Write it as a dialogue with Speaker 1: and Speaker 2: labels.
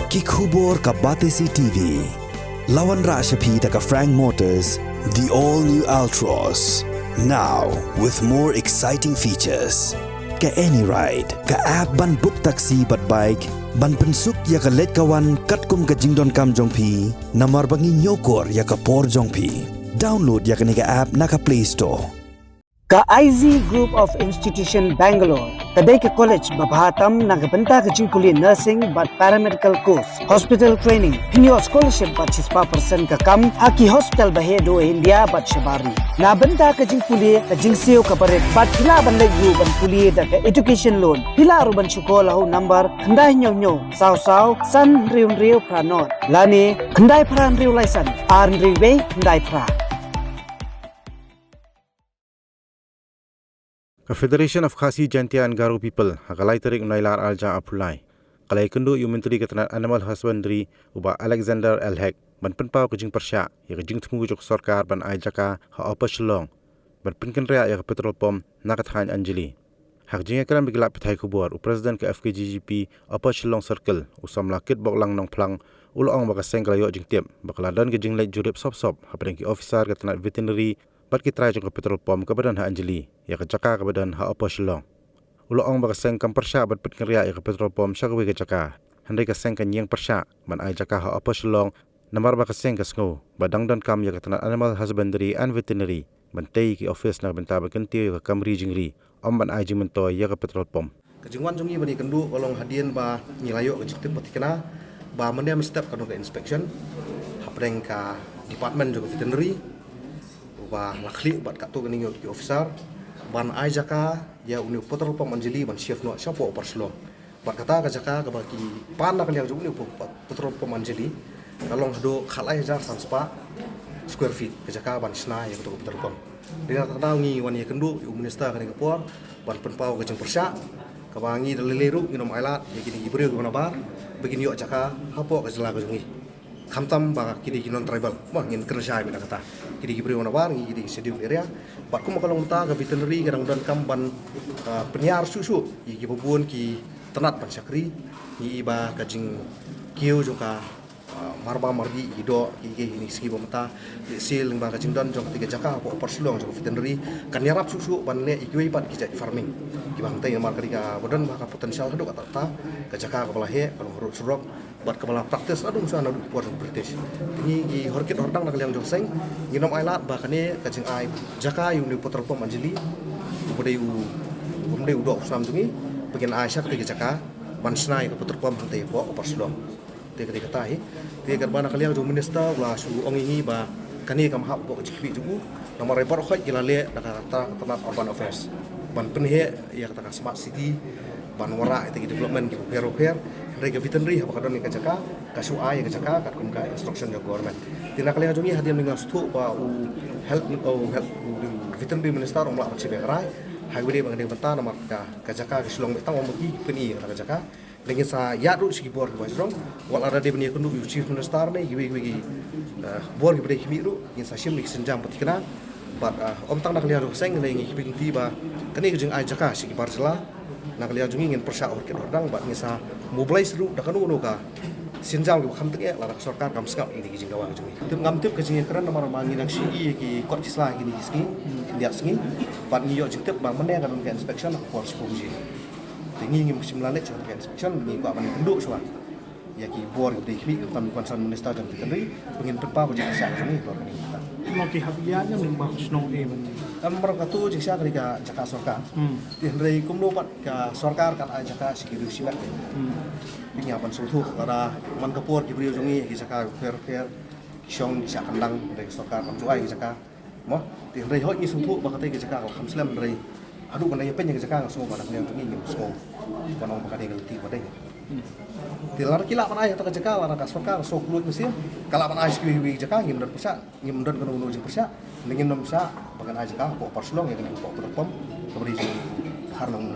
Speaker 1: Kikhubor ka Batesi TV. Lawan Rashapi taka Frank Motors, the all-new Altros. Now, with more exciting features. Ka any ride, ka app ban book taxi bat bike, ban pensuk ya ka let kawan katkum ka jingdon kam jongpi, namar bangi nyokor ya ka por jongpi. Download ya ka nika app na ka Play Store.
Speaker 2: Ka IZ Group of Institution Bangalore, kadai ke college babahatam nagabenta ke jingkuli nursing but paramedical course, hospital training, pinyo scholarship but 6% ka kam, haki hospital bahedo India but shabari. Na benta ke jingkuli ke jingsio ka baret but pila ban legu ban kuli da ke education loan, pila ruban syukola ho number, kandai nyo saw san riu pranot, lani kandai pran riu laisan, ar riu kandai pra.
Speaker 3: Federation of Khasi Jantia and Garo People hakalai tarik unailar alja apulai. Kalai kendu yu menteri ketenaga animal husbandry uba Alexander Elhek ban penpau kejing persya ya kejing temu jok sarkar ban ajaka ha apa shlong ban penkenrea ya petrol pom nakathan Anjali. Hak jinga kran bigla petai kubor u president ke FKGGP apa shlong circle usam lakit boklang nong plang ulong bakaseng kalayo jing tiap bakaladan kejing lek jurip sop hapreng ki officer ketenaga veterinary bat kitrai jong petrol pom ke badan ha Anjali ya kejaka ke badan ha apa shlong ulong bakaseng kam persya bat penkenrea ya petrol pom syakwe kejaka handai kaseng kan yang persya ban ajaka ha apa shlong namar bakaseng kasngo badang dan kam ya ketenaga animal husbandry and veterinary bantai ki office na benta bakenti ya kamri jingri ban ai jing mentoy ya petrol pom
Speaker 4: kejingwan jongi bani kendu kolong hadian ba ngilayo kejikti patikena ba mende step kanu ke inspection hapreng ka department juga veterinary ba lakli bat katu kening yo officer ban ai jaka ya uni petrol pom Anjali ban chef no syapo operslong bat kata ka jaka ka baki pan nak liang uni petrol pom Anjali kalong hado khalai jar sanspa square feet ka jaka ban sna ya petrol pom dengan kata ngi wan ya kendu yu minister ka Singapore ban penpau ka jeng persya ka bangi daleleru nginom ailat ya kini gibreu ka bar begini yo jaka hapo ka jela ka jungi khamtam ba kidi non tribal mah ngin kerja mi kata kidi gibreu na bar ngi kidi schedule area bat kum kalong ta ka veterinary kadang dan kamban penyiar susu i gibubun ki tenat ban syakri ni iba ka jing kiu joka marba mardi ido ini segi bomta sil ba ka jing don jong tiga jaka po perslong jong veterinary kan yarap susu ban le ikiwe pat ki farming ki bang tay mar ka bodan ba ka potensial hado ka ta ka jaka ka balahe kalau hurut surok buat kepala praktis aduh suana buat British ini di horkit ordang nak liang jongseng nginom ailat bakane kajing ai jaka yu ni petrol pom Anjali budai u do usam tungi bagian aisyah ke jaka ban snai ke petrol pom hantai po perslong te kata hi te garban nak liang jo minister la su ong ini ba kani kam hap po jipi jugu nomor report khoi kilale kata tempat urban affairs ban penhe ya kata smart city ban wara itu development ki repair rega veterinary apa kadon ka jaka ka su ai ka jaka ka kum ka instruction jo government tina kali hajongi hadian dengan stu pa u help veterinary minister umla chibe rai hagwede bang de benta namar ka jaka ka sulong betang omgi peni ka jaka dengan sa yadu sigi bor ka jrong wal ada de bani kundu chief minister ne giwe bor ki bade khimiru in sa shim ki senjam patikna but om tang nak lihat seng ne ngi pinti ba kani jeng ai jaka sigi barsela nak lihat jungi ngin persya orkit ordang bat ngisa mobilize ru dakanu no ka sinjam ki kham tenge la sarkar kam skap ini ki jingawang jungi tim ngam tip ka jingi kran namar mangi nak si ki kot kisla ki ni ski lihat singi bat ngiyo jing tip bang mene kan ke inspection ko sporji tingi ngi musim lalet cha ke inspection ni ko ban kenduk soal ya ki bor ki khmi tam concern minister dan veterinary pengin pepa ko jing syak jungi ko ni
Speaker 5: mau ki habianya memang snow
Speaker 4: nomor katu jika ketika jaka sarkar, dari kumno pat ka sarkar kan jaka sikiru silat, ini apa suatu karena man kapur kibriu jongi jaka fair siong jaka kandang dari sarkar kamcuai jaka, mah dari hot ni suatu bakatnya jaka kalau kamslam dari aduh kan ayah pengen jaka nggak semua pada yang jongi yang semua, panong bakatnya ganti pada ini. Tilar kila pan ayah tak jaka lara ka sarkar sok luit mesin, kalau pan ayah sikiru jaka ngim dan persa, ngim dan kena unu jeng persa. Dengan nomsa bagan aja kah, pok perslong ya kena pok berpom, kemudian harnong